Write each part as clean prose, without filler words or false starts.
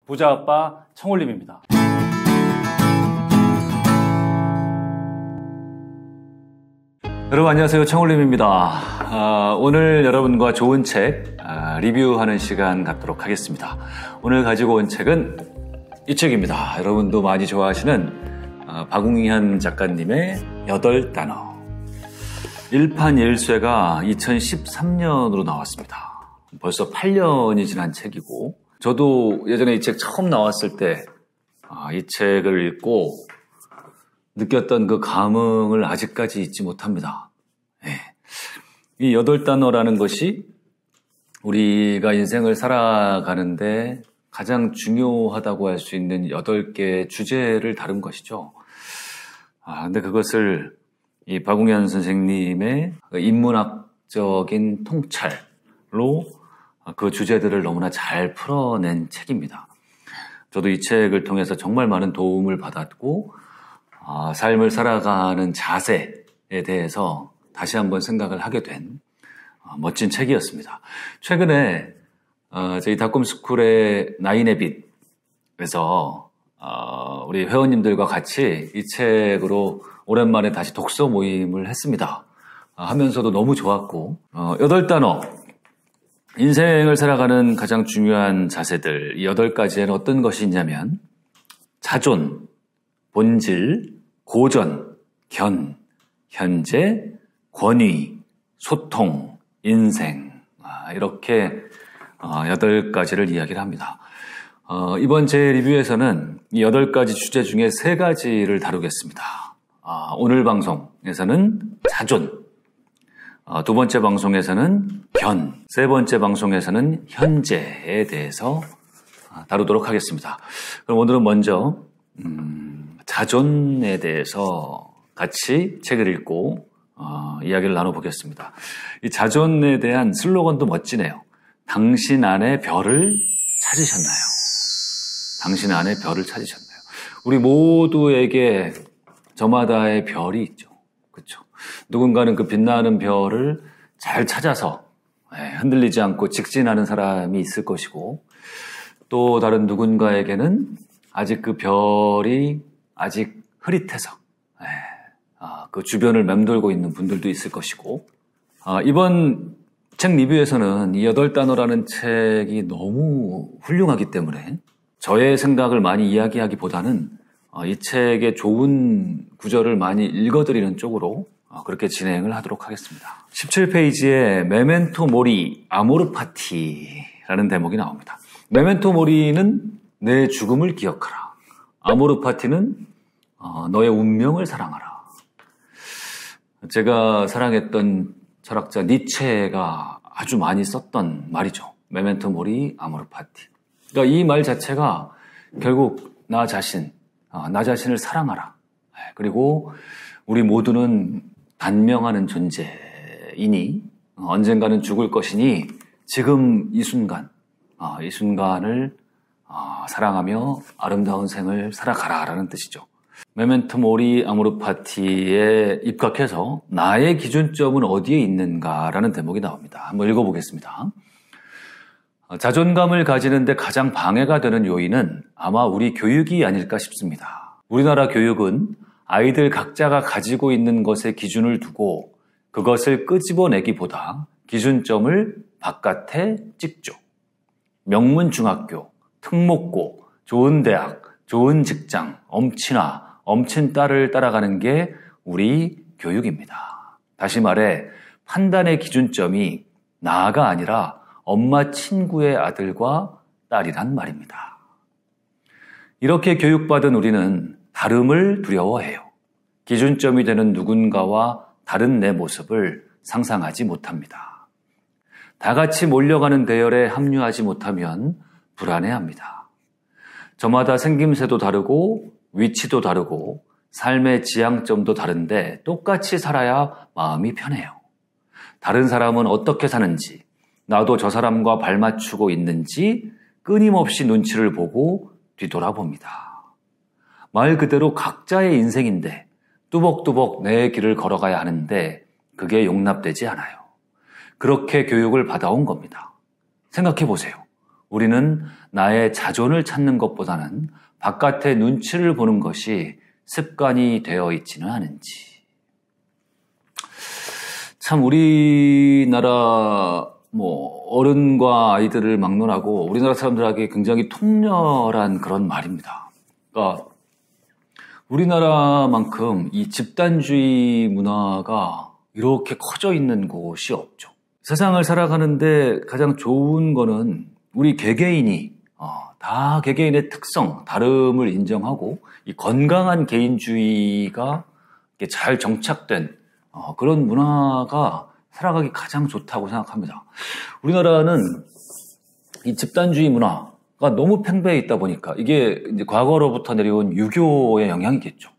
부자 아빠 청울림입니다. 여러분 안녕하세요. 청울림입니다. 오늘 여러분과 좋은 책 리뷰하는 시간 갖도록 하겠습니다. 오늘 가지고 온 책은 이 책입니다. 여러분도 많이 좋아하시는 박웅현 작가님의 8단어. 1판 1쇄가 2013년으로 나왔습니다. 벌써 8년이 지난 책이고, 저도 예전에 이 책 처음 나왔을 때 이 책을 읽고 느꼈던 그 감흥을 아직까지 잊지 못합니다. 네. 이 8단어라는 것이 우리가 인생을 살아가는데 가장 중요하다고 할 수 있는 8개의 주제를 다룬 것이죠. 근데 그것을 이 박웅현 선생님의 인문학적인 통찰로 그 주제들을 너무나 잘 풀어낸 책입니다. 저도 이 책을 통해서 정말 많은 도움을 받았고, 삶을 살아가는 자세에 대해서 다시 한번 생각을 하게 된 멋진 책이었습니다. 최근에 저희 닷컴스쿨의 나인에빗에서 우리 회원님들과 같이 이 책으로 오랜만에 다시 독서 모임을 했습니다. 하면서도 너무 좋았고, 8단어, 인생을 살아가는 가장 중요한 자세들, 이 8가지에는 어떤 것이 있냐면 자존, 본질, 고전, 견, 현재, 권위, 소통, 인생, 이렇게 8가지를 이야기를 합니다. 이번 제 리뷰에서는 이 8가지 주제 중에 3가지를 다루겠습니다. 오늘 방송에서는 자존, 두 번째 방송에서는 견, 세 번째 방송에서는 현재에 대해서 다루도록 하겠습니다. 그럼 오늘은 먼저 자존에 대해서 같이 책을 읽고 이야기를 나눠보겠습니다. 이 자존에 대한 슬로건도 멋지네요. 당신 안에 별을 찾으셨나요? 당신 안에 별을 찾으셨나요? 우리 모두에게 저마다의 별이 있죠. 그렇죠? 누군가는 그 빛나는 별을 잘 찾아서 흔들리지 않고 직진하는 사람이 있을 것이고, 또 다른 누군가에게는 아직 그 별이 아직 흐릿해서 그 주변을 맴돌고 있는 분들도 있을 것이고, 이번 책 리뷰에서는 이 8단어라는 책이 너무 훌륭하기 때문에 저의 생각을 많이 이야기하기보다는 이 책의 좋은 구절을 많이 읽어드리는 쪽으로 그렇게 진행을 하도록 하겠습니다. 17페이지에 메멘토 모리 아모르 파티라는 대목이 나옵니다. 메멘토 모리는 내 죽음을 기억하라. 아모르 파티는 너의 운명을 사랑하라. 제가 사랑했던 철학자 니체가 아주 많이 썼던 말이죠. 메멘토 모리 아모르 파티. 그러니까 이 말 자체가 결국 나 자신을 사랑하라. 그리고 우리 모두는 단명하는 존재이니 언젠가는 죽을 것이니 지금 이 순간을 사랑하며 아름다운 생을 살아가라라는 뜻이죠. 메멘토 모리 아모르 파티에 입각해서 나의 기준점은 어디에 있는가라는 대목이 나옵니다. 한번 읽어보겠습니다. 자존감을 가지는데 가장 방해가 되는 요인은 아마 우리 교육이 아닐까 싶습니다. 우리나라 교육은 아이들 각자가 가지고 있는 것에 기준을 두고 그것을 끄집어내기보다 기준점을 바깥에 찍죠. 명문 중학교, 특목고, 좋은 대학, 좋은 직장, 엄친아, 엄친 딸을 따라가는 게 우리 교육입니다. 다시 말해 판단의 기준점이 나가 아니라 엄마 친구의 아들과 딸이란 말입니다. 이렇게 교육받은 우리는 다름을 두려워해요. 기준점이 되는 누군가와 다른 내 모습을 상상하지 못합니다. 다 같이 몰려가는 대열에 합류하지 못하면 불안해합니다. 저마다 생김새도 다르고 위치도 다르고 삶의 지향점도 다른데 똑같이 살아야 마음이 편해요. 다른 사람은 어떻게 사는지, 나도 저 사람과 발맞추고 있는지 끊임없이 눈치를 보고 뒤돌아봅니다. 말 그대로 각자의 인생인데 뚜벅뚜벅 내 길을 걸어가야 하는데 그게 용납되지 않아요. 그렇게 교육을 받아온 겁니다. 생각해 보세요. 우리는 나의 자존을 찾는 것보다는 바깥의 눈치를 보는 것이 습관이 되어 있지는 않은지. 참 우리나라 어른과 아이들을 막론하고 우리나라 사람들에게 굉장히 통렬한 그런 말입니다. 그러니까 우리나라만큼 이 집단주의 문화가 이렇게 커져 있는 곳이 없죠. 세상을 살아가는데 가장 좋은 거는 우리 개개인이 다 개개인의 특성, 다름을 인정하고 이 건강한 개인주의가 잘 정착된 그런 문화가 살아가기 가장 좋다고 생각합니다. 우리나라는 이 집단주의 문화가 너무 팽배해 있다 보니까 이게 이제 과거로부터 내려온 유교의 영향이겠죠.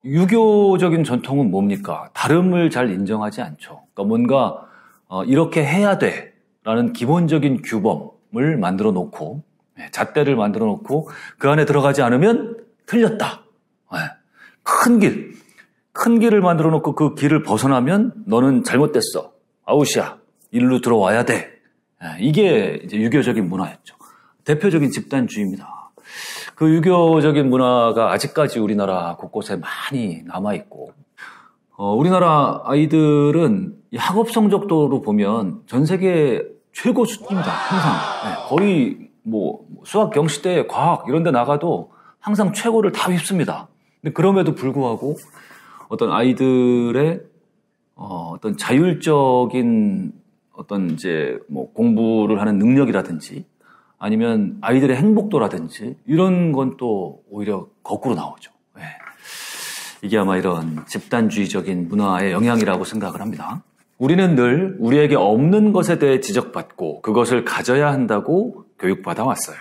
유교적인 전통은 뭡니까? 다름을 잘 인정하지 않죠. 그러니까 뭔가 이렇게 해야 돼라는 기본적인 규범을 만들어 놓고 잣대를 만들어 놓고 그 안에 들어가지 않으면 틀렸다. 큰 길을 만들어 놓고 그 길을 벗어나면 너는 잘못됐어. 아웃이야. 일로 들어와야 돼. 이게 이제 유교적인 문화였죠. 대표적인 집단주의입니다. 그 유교적인 문화가 아직까지 우리나라 곳곳에 많이 남아있고, 우리나라 아이들은 학업 성적도로 보면 전 세계 최고 수준입니다. 항상. 거의 수학, 경시대, 과학 이런 데 나가도 항상 최고를 다 휩습니다. 근데 그럼에도 불구하고 어떤 아이들의 어떤 자율적인 어떤 이제 공부를 하는 능력이라든지 아니면 아이들의 행복도라든지 이런 건 또 오히려 거꾸로 나오죠. 이게 아마 이런 집단주의적인 문화의 영향이라고 생각을 합니다. 우리는 늘 우리에게 없는 것에 대해 지적받고 그것을 가져야 한다고 교육받아 왔어요.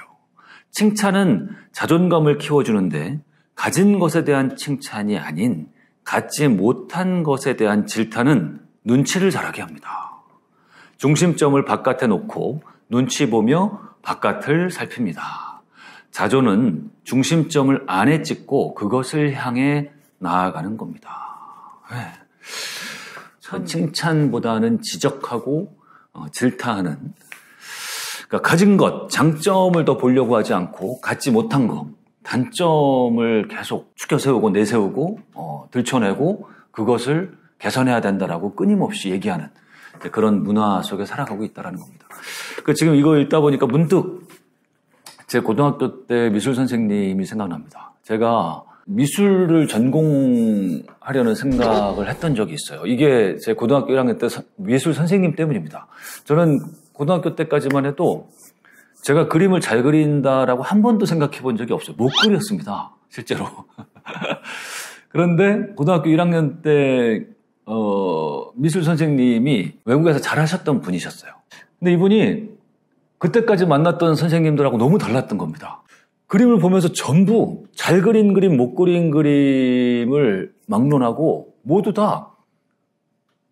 칭찬은 자존감을 키워주는데 가진 것에 대한 칭찬이 아닌 갖지 못한 것에 대한 질타는 눈치를 자라게 합니다. 중심점을 바깥에 놓고 눈치 보며 바깥을 살핍니다. 자존은 중심점을 안에 찍고 그것을 향해 나아가는 겁니다. 칭찬보다는 지적하고 질타하는, 그러니까 가진 것, 장점을 더 보려고 하지 않고 갖지 못한 것, 단점을 계속 추켜 세우고 내세우고 들춰내고 그것을 개선해야 된다라고 끊임없이 얘기하는 그런 문화 속에 살아가고 있다는 겁니다. 지금 이거 읽다 보니까 문득 제 고등학교 때 미술 선생님이 생각납니다. 제가 미술을 전공하려는 생각을 했던 적이 있어요. 이게 제 고등학교 1학년 때 미술 선생님 때문입니다. 저는 고등학교 때까지만 해도 제가 그림을 잘 그린다라고 한 번도 생각해 본 적이 없어요. 못 그렸습니다. 실제로. 그런데 고등학교 1학년 때 미술 선생님이 외국에서 잘하셨던 분이셨어요. 근데 이분이 그때까지 만났던 선생님들하고 너무 달랐던 겁니다. 그림을 보면서 전부 잘 그린 그림, 못 그린 그림을 막론하고 모두 다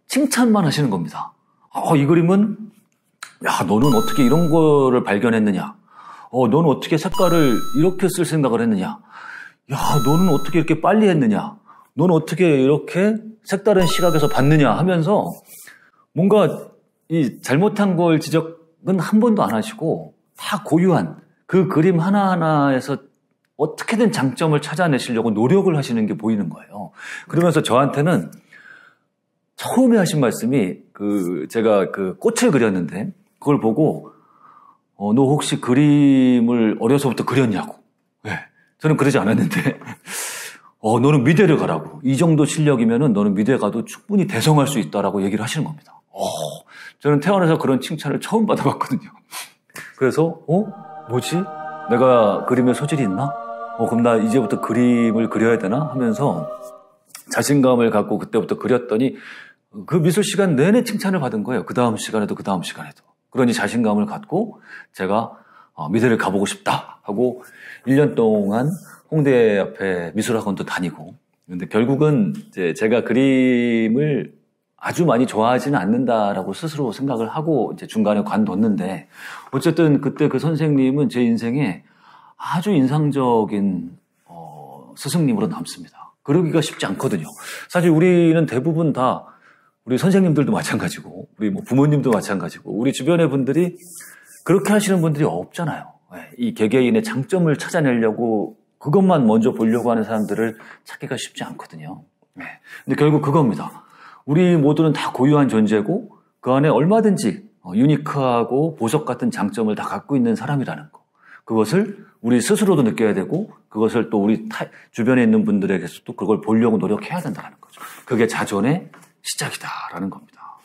칭찬만 하시는 겁니다. 이 그림은 야, 너는 어떻게 이런 거를 발견했느냐? 너는 어떻게 색깔을 이렇게 쓸 생각을 했느냐? 야, 너는 어떻게 이렇게 빨리 했느냐? 너는 어떻게 이렇게 색다른 시각에서 봤느냐? 하면서 뭔가 이 잘못한 걸 지적은 한 번도 안 하시고 다 고유한 그 그림 하나하나에서 어떻게든 장점을 찾아내시려고 노력을 하시는 게 보이는 거예요. 그러면서 저한테는 처음에 하신 말씀이 제가 꽃을 그렸는데 그걸 보고 너 혹시 그림을 어려서부터 그렸냐고. 저는 그러지 않았는데 너는 미대를 가라고. 이 정도 실력이면은 너는 미대 가도 충분히 대성할 수 있다라고 얘기를 하시는 겁니다. 저는 태어나서 그런 칭찬을 처음 받아봤거든요. 그래서 뭐지? 내가 그림에 소질이 있나? 그럼 나 이제부터 그림을 그려야 되나? 하면서 자신감을 갖고 그때부터 그렸더니 그 미술 시간 내내 칭찬을 받은 거예요. 그 다음 시간에도 그 다음 시간에도. 그러니 자신감을 갖고 제가 미대를 가보고 싶다 하고 1년 동안 홍대 앞에 미술학원도 다니고, 근데 결국은 이제 제가 그림을 아주 많이 좋아하지는 않는다라고 스스로 생각을 하고 이제 중간에 관뒀는데, 어쨌든 그때 그 선생님은 제 인생에 아주 인상적인 스승님으로 남습니다. 그러기가 쉽지 않거든요. 사실 우리는 대부분 다, 우리 선생님들도 마찬가지고 우리 부모님도 마찬가지고 우리 주변의 분들이 그렇게 하시는 분들이 없잖아요. 이 개개인의 장점을 찾아내려고 그것만 먼저 보려고 하는 사람들을 찾기가 쉽지 않거든요. 근데 결국 그겁니다. 우리 모두는 다 고유한 존재고 그 안에 얼마든지 유니크하고 보석 같은 장점을 다 갖고 있는 사람이라는 거. 그것을 우리 스스로도 느껴야 되고 그것을 또 우리 주변에 있는 분들에게서도 그걸 보려고 노력해야 된다는 거죠. 그게 자존의 시작이다라는 겁니다.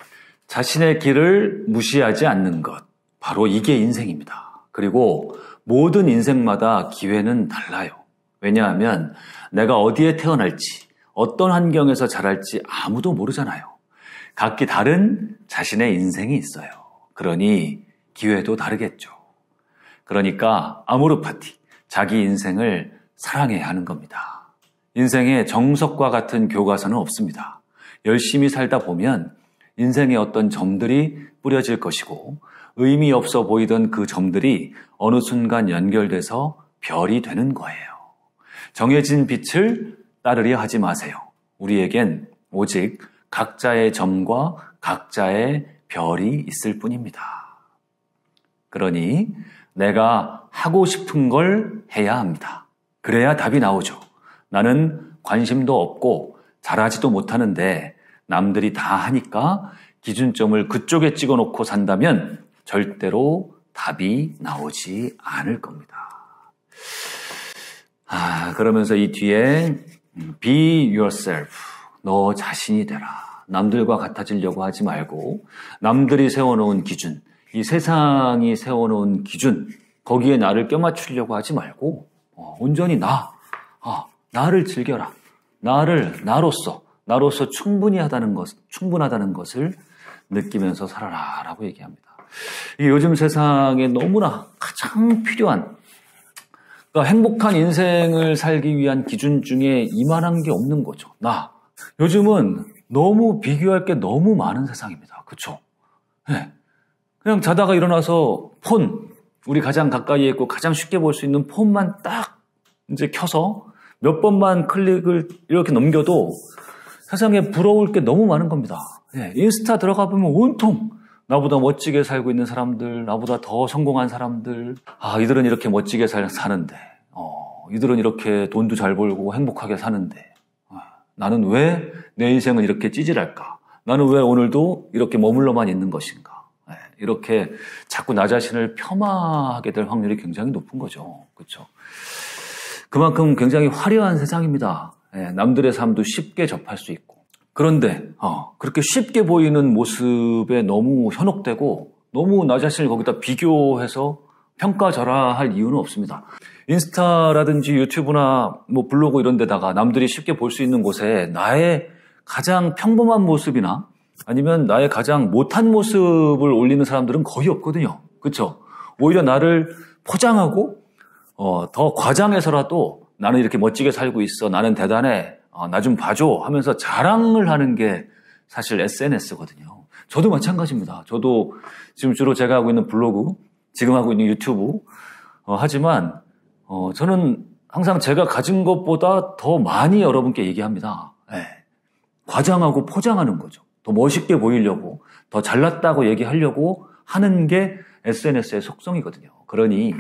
자신의 길을 무시하지 않는 것. 바로 이게 인생입니다. 그리고 모든 인생마다 기회는 달라요. 왜냐하면 내가 어디에 태어날지 어떤 환경에서 자랄지 아무도 모르잖아요. 각기 다른 자신의 인생이 있어요. 그러니 기회도 다르겠죠. 그러니까 아모르 파티, 자기 인생을 사랑해야 하는 겁니다. 인생에 정석과 같은 교과서는 없습니다. 열심히 살다 보면 인생의 어떤 점들이 뿌려질 것이고 의미 없어 보이던 그 점들이 어느 순간 연결돼서 별이 되는 거예요. 정해진 빛을 따르려 하지 마세요. 우리에겐 오직 각자의 점과 각자의 별이 있을 뿐입니다. 그러니 내가 하고 싶은 걸 해야 합니다. 그래야 답이 나오죠. 나는 관심도 없고 잘하지도 못하는데 남들이 다 하니까 기준점을 그쪽에 찍어놓고 산다면 절대로 답이 나오지 않을 겁니다. 그러면서 이 뒤에 be yourself, 너 자신이 되라. 남들과 같아지려고 하지 말고 남들이 세워놓은 기준, 이 세상이 세워놓은 기준, 거기에 나를 껴맞추려고 하지 말고 온전히 나를 즐겨라. 나로서 충분하다는 것을 느끼면서 살아라라고 얘기합니다. 요즘 세상에 너무나 가장 필요한, 그러니까 행복한 인생을 살기 위한 기준 중에 이만한 게 없는 거죠. 요즘은 너무 비교할 게 너무 많은 세상입니다. 그렇죠? 네. 그냥 자다가 일어나서 우리 가장 가까이에 있고 가장 쉽게 볼 수 있는 폰만 딱 이제 켜서 몇 번만 클릭을 이렇게 넘겨도 세상에 부러울 게 너무 많은 겁니다. 네. 인스타 들어가 보면 온통 나보다 멋지게 살고 있는 사람들, 나보다 더 성공한 사람들, 이들은 이렇게 멋지게 사는데, 이들은 이렇게 돈도 잘 벌고 행복하게 사는데, 나는 왜 내 인생은 이렇게 찌질할까? 나는 왜 오늘도 이렇게 머물러만 있는 것인가? 이렇게 자꾸 나 자신을 폄하하게 될 확률이 굉장히 높은 거죠. 그렇죠? 그만큼 굉장히 화려한 세상입니다. 남들의 삶도 쉽게 접할 수 있고. 그런데 그렇게 쉽게 보이는 모습에 너무 현혹되고 너무 나 자신을 거기다 비교해서 평가절하할 이유는 없습니다. 인스타라든지 유튜브나 블로그 이런 데다가 남들이 쉽게 볼 수 있는 곳에 나의 가장 평범한 모습이나 아니면 나의 가장 못한 모습을 올리는 사람들은 거의 없거든요. 그렇죠? 오히려 나를 포장하고 더 과장해서라도 나는 이렇게 멋지게 살고 있어. 나는 대단해. 나 좀 봐줘 하면서 자랑을 하는 게 사실 SNS거든요. 저도 마찬가지입니다. 저도 지금 주로 제가 하고 있는 블로그, 지금 하고 있는 유튜브 하지만 저는 항상 제가 가진 것보다 더 많이 여러분께 얘기합니다. 과장하고 포장하는 거죠. 더 멋있게 보이려고, 더 잘났다고 얘기하려고 하는 게 SNS의 속성이거든요. 그러니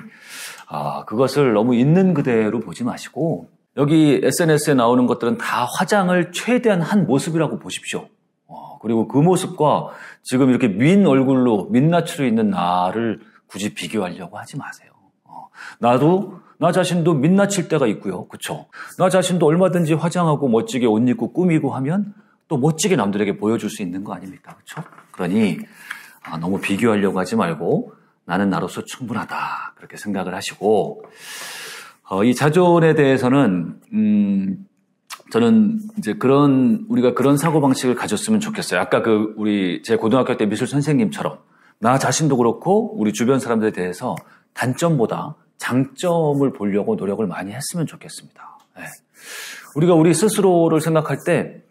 그것을 너무 있는 그대로 보지 마시고 여기 SNS에 나오는 것들은 다 화장을 최대한 한 모습이라고 보십시오. 그리고 그 모습과 지금 이렇게 민 얼굴로 민낯으로 있는 나를 굳이 비교하려고 하지 마세요. 나 자신도 민낯일 때가 있고요. 그렇죠? 나 자신도 얼마든지 화장하고 멋지게 옷 입고 꾸미고 하면 또 멋지게 남들에게 보여줄 수 있는 거 아닙니까? 그렇죠? 그러니 너무 비교하려고 하지 말고 나는 나로서 충분하다 그렇게 생각을 하시고 이 자존에 대해서는 저는 이제 우리가 그런 사고방식을 가졌으면 좋겠어요. 아까 제 고등학교 때 미술 선생님처럼 나 자신도 그렇고 우리 주변 사람들에 대해서 단점보다 장점을 보려고 노력을 많이 했으면 좋겠습니다. 우리가 우리 스스로를 생각할 때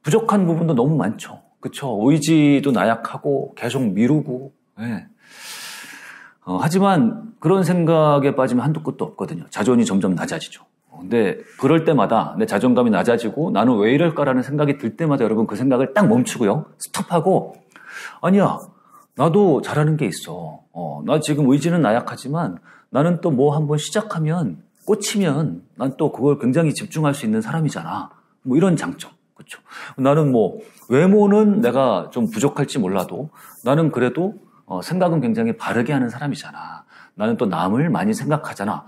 부족한 부분도 너무 많죠. 그렇죠? 의지도 나약하고 계속 미루고 하지만 그런 생각에 빠지면 한도 끝도 없거든요. 자존이 점점 낮아지죠. 근데 그럴 때마다 내 자존감이 낮아지고 나는 왜 이럴까라는 생각이 들 때마다 여러분 그 생각을 딱 멈추고요. 스톱하고 아니야. 나도 잘하는 게 있어. 나 지금 의지는 나약하지만 나는 또 뭐 한번 시작하면 꽂히면 난 또 그걸 굉장히 집중할 수 있는 사람이잖아. 뭐 이런 장점. 그렇죠. 나는 뭐 외모는 내가 좀 부족할지 몰라도 나는 그래도 생각은 굉장히 바르게 하는 사람이잖아. 나는 또 남을 많이 생각하잖아.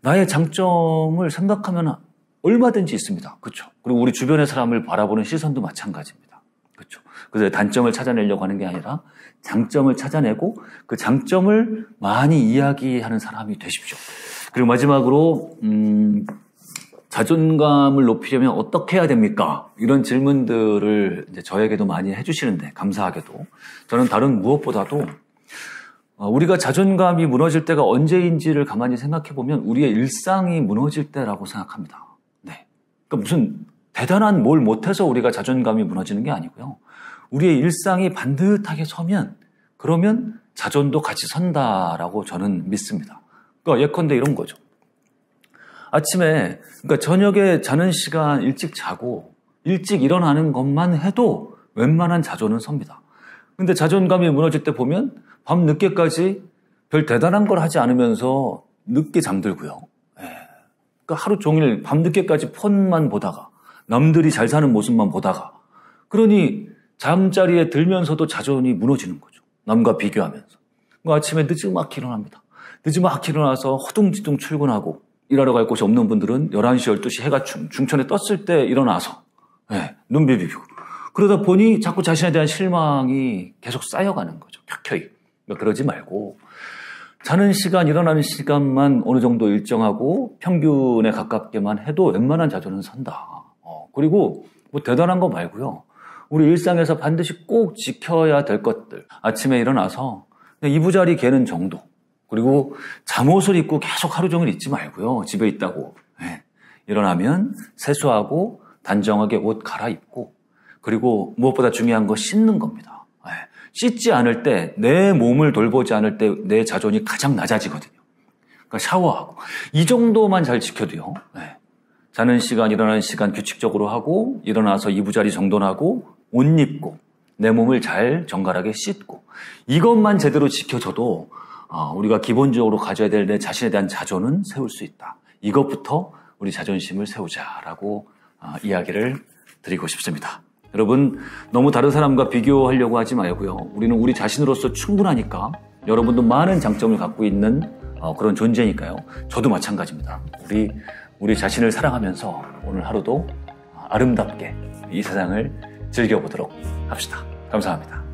나의 장점을 생각하면 얼마든지 있습니다. 그렇죠. 그리고 우리 주변의 사람을 바라보는 시선도 마찬가지입니다. 그렇죠. 그래서 단점을 찾아내려고 하는 게 아니라 장점을 찾아내고 그 장점을 많이 이야기하는 사람이 되십시오. 그리고 마지막으로 자존감을 높이려면 어떻게 해야 됩니까? 이런 질문들을 이제 저에게도 많이 해주시는데 감사하게도 저는 다른 무엇보다도 우리가 자존감이 무너질 때가 언제인지를 가만히 생각해 보면 우리의 일상이 무너질 때라고 생각합니다. 네, 그러니까 무슨 대단한 뭘 못해서 우리가 자존감이 무너지는 게 아니고요. 우리의 일상이 반듯하게 서면 그러면 자존도 같이 선다라고 저는 믿습니다. 그러니까 예컨대 이런 거죠. 아침에 그러니까 저녁에 자는 시간 일찍 자고 일찍 일어나는 것만 해도 웬만한 자존은 섭니다. 근데 자존감이 무너질 때 보면 밤 늦게까지 별 대단한 걸 하지 않으면서 늦게 잠들고요. 그러니까 하루 종일 밤 늦게까지 폰만 보다가 남들이 잘 사는 모습만 보다가 그러니 잠자리에 들면서도 자존이 무너지는 거죠. 남과 비교하면서. 아침에 늦지막히 일어납니다. 늦지막히 일어나서 허둥지둥 출근하고 일하러 갈 곳이 없는 분들은 11시, 12시 해가 중천에 떴을 때 일어나서 눈 비비고 그러다 보니 자꾸 자신에 대한 실망이 계속 쌓여가는 거죠. 켜켜이. 그러니까 그러지 말고 자는 시간, 일어나는 시간만 어느 정도 일정하고 평균에 가깝게만 해도 웬만한 자존은 선다. 그리고 뭐 대단한 거 말고요. 우리 일상에서 반드시 꼭 지켜야 될 것들. 아침에 일어나서 그냥 이부자리 개는 정도. 그리고 잠옷을 입고 계속 하루 종일 있지 말고요. 집에 있다고. 일어나면 세수하고 단정하게 옷 갈아입고 그리고 무엇보다 중요한 거 씻는 겁니다. 씻지 않을 때 내 몸을 돌보지 않을 때 내 자존이 가장 낮아지거든요. 그러니까 샤워하고 이 정도만 잘 지켜도요. 자는 시간, 일어나는 시간 규칙적으로 하고 일어나서 이부자리 정돈하고 옷 입고 내 몸을 잘 정갈하게 씻고 이것만 제대로 지켜줘도 우리가 기본적으로 가져야 될 내 자신에 대한 자존은 세울 수 있다. 이것부터 우리 자존심을 세우자라고 이야기를 드리고 싶습니다. 여러분 너무 다른 사람과 비교하려고 하지 말고요. 우리는 우리 자신으로서 충분하니까 여러분도 많은 장점을 갖고 있는 그런 존재니까요. 저도 마찬가지입니다. 우리 자신을 사랑하면서 오늘 하루도 아름답게 이 세상을 즐겨보도록 합시다. 감사합니다.